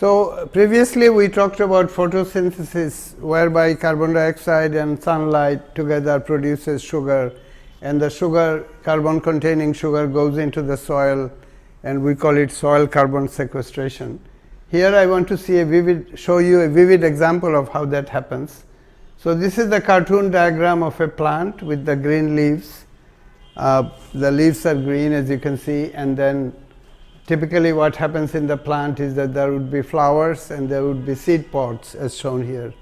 So previously we talked about photosynthesis, whereby carbon dioxide and sunlight together produces sugar, and the sugar, carbon containing sugar, goes into the soil, and we call it soil carbon sequestration. Here I want to show you a vivid example of how that happens. So this is the cartoon diagram of a plant with the green leaves. The leaves are green, as you can see, and then typically what happens in the plant is that there would be flowers and there would be seed pods, as shown here,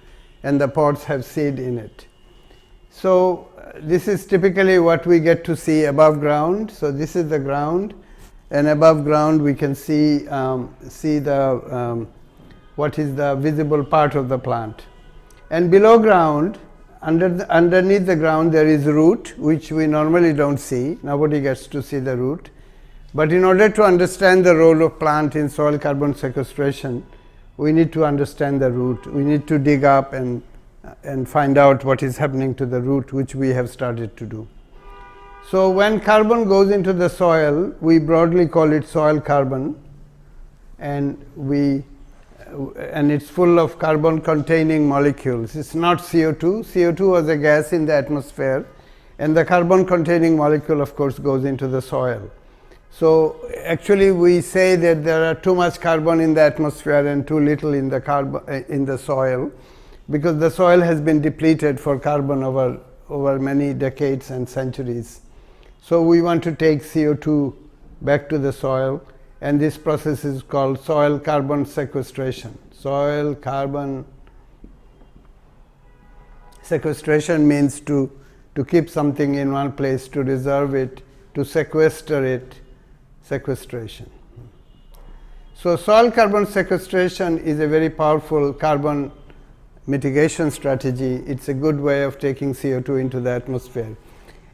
and the pods have seed in it. So this is typically what we get to see above ground. So this is the ground, and above ground we can see what is the visible part of the plant. And below ground, underneath the ground, there is root, which we normally don't see. Nobody gets to see the root. But in order to understand the role of plant in soil carbon sequestration, we need to understand the root. We need to dig up and find out what is happening to the root, which we have started to do. So when carbon goes into the soil, we broadly call it soil carbon, and it's full of carbon containing molecules. It's not CO2. CO2 was a gas in the atmosphere, and the carbon containing molecule, of course, goes into the soil. So actually we say that there are too much carbon in the atmosphere and too little in the soil, because the soil has been depleted for carbon over many decades and centuries. So we want to take CO2 back to the soil, and this process is called soil carbon sequestration. Soil carbon sequestration means to keep something in one place, to reserve it, to sequester it. Sequestration. So soil carbon sequestration is a very powerful carbon mitigation strategy. It's a good way of taking CO2 into the atmosphere.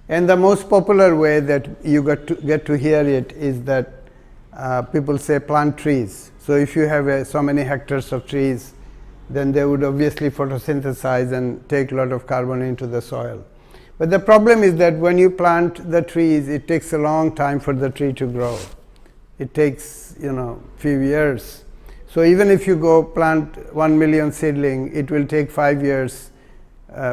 And the most popular way that you get to hear it is that people say plant trees. So if you have so many hectares of trees, then they would obviously photosynthesize and take a lot of carbon into the soil. But the problem is that when you plant the trees, it takes a long time for the tree to grow. It takes, few years. So even if you go plant 1 million seedling, it will take 5 years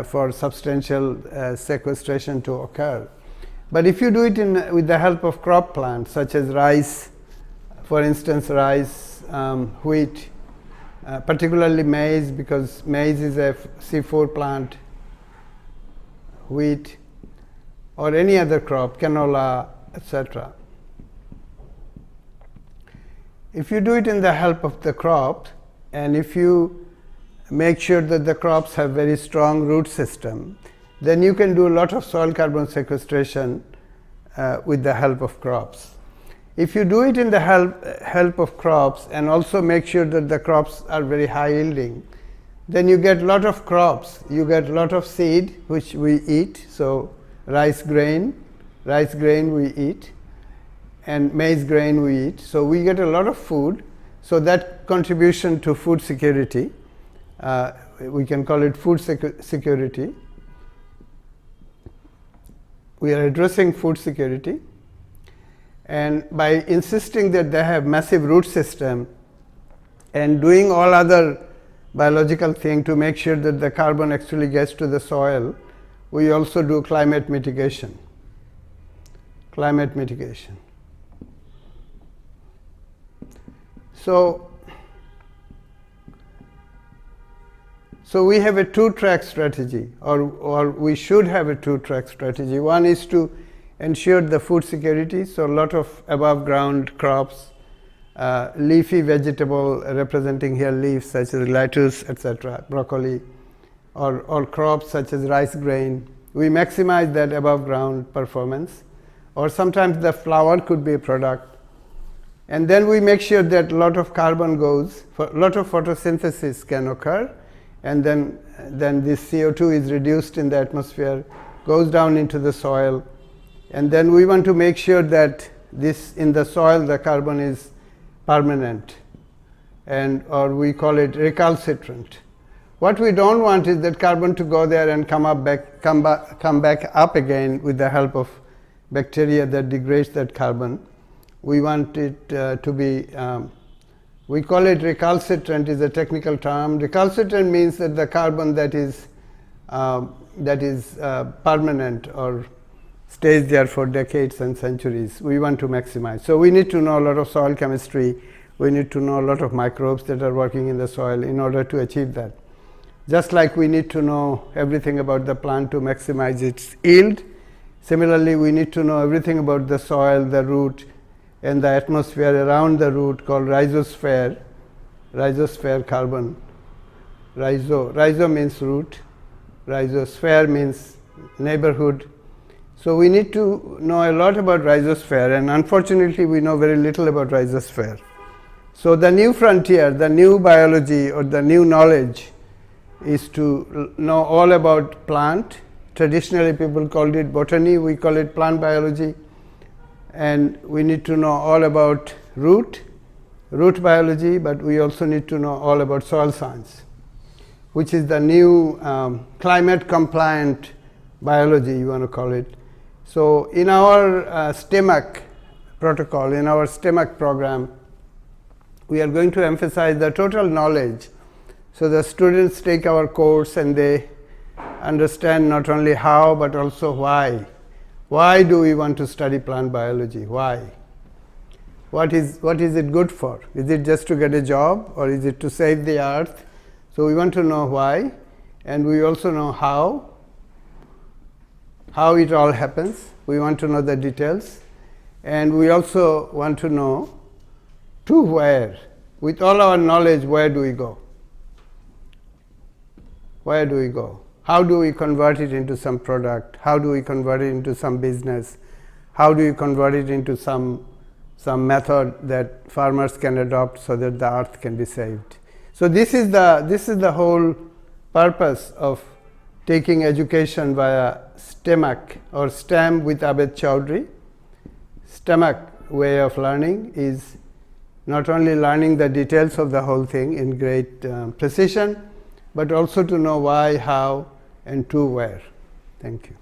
for substantial sequestration to occur. But if you do it with the help of crop plants, such as rice, for instance, rice, wheat, particularly maize, because maize is a C4 plant, wheat, or any other crop, canola, etc. If you do it in the help of the crop, and if you make sure that the crops have very strong root system, then you can do a lot of soil carbon sequestration with the help of crops. If you do it in the help of crops and also make sure that the crops are very high yielding, then you get a lot of crops. You get a lot of seed, which we eat. So rice grain we eat, and maize grain we eat. So we get a lot of food. So that contribution to food security, we can call it food security. We are addressing food security, and by insisting that they have massive root system and doing all other biological thing to make sure that the carbon actually gets to the soil, we also do climate mitigation. Climate mitigation. So we have a two-track strategy, or we should have a two-track strategy. One is to ensure the food security, so a lot of above ground crops, leafy vegetable representing here leaves such as lettuce, etc., broccoli, or crops such as rice grain. We maximize that above ground performance, or sometimes the flower could be a product. And then we make sure that a lot of carbon goes, a lot of photosynthesis can occur, and then this CO2 is reduced in the atmosphere, goes down into the soil, and then we want to make sure that this in the soil the carbon is permanent, or we call it recalcitrant. What we don't want is that carbon to go there and come back up again with the help of bacteria that degrades that carbon. We want it to be We call it recalcitrant is a technical term. Recalcitrant means that the carbon that is permanent or stays there for decades and centuries, we want to maximize. So we need to know a lot of soil chemistry. We need to know a lot of microbes that are working in the soil in order to achieve that. Just like we need to know everything about the plant to maximize its yield, similarly we need to know everything about the soil, the root, and the atmosphere around the root called rhizosphere carbon. Rhizo means root, rhizosphere means neighborhood. So we need to know a lot about rhizosphere, and unfortunately we know very little about rhizosphere. So the new frontier, the new biology or the new knowledge is to know all about plant. Traditionally people called it botany, we call it plant biology. And we need to know all about root biology, but we also need to know all about soil science, which is the new climate compliant biology, you want to call it. So in our STEMAC protocol, in our STEMAC program, we are going to emphasize the total knowledge. So the students take our course and they understand not only how but also why. Why do we want to study plant biology? Why? What is it good for? Is it just to get a job, or is it to save the earth? So we want to know why, and we also know how it all happens. We want to know the details, and we also want to know to where. With all our knowledge, where do we go? Where do we go? How do we convert it into some product? How do we convert it into some business? How do you convert it into some method that farmers can adopt so that the earth can be saved? So this is the whole purpose of taking education via STEMAC or STEM with Abed CHAUDHURY. STEMAC way of learning is not only learning the details of the whole thing in great precision, but also to know why, how, and to where. Thank you.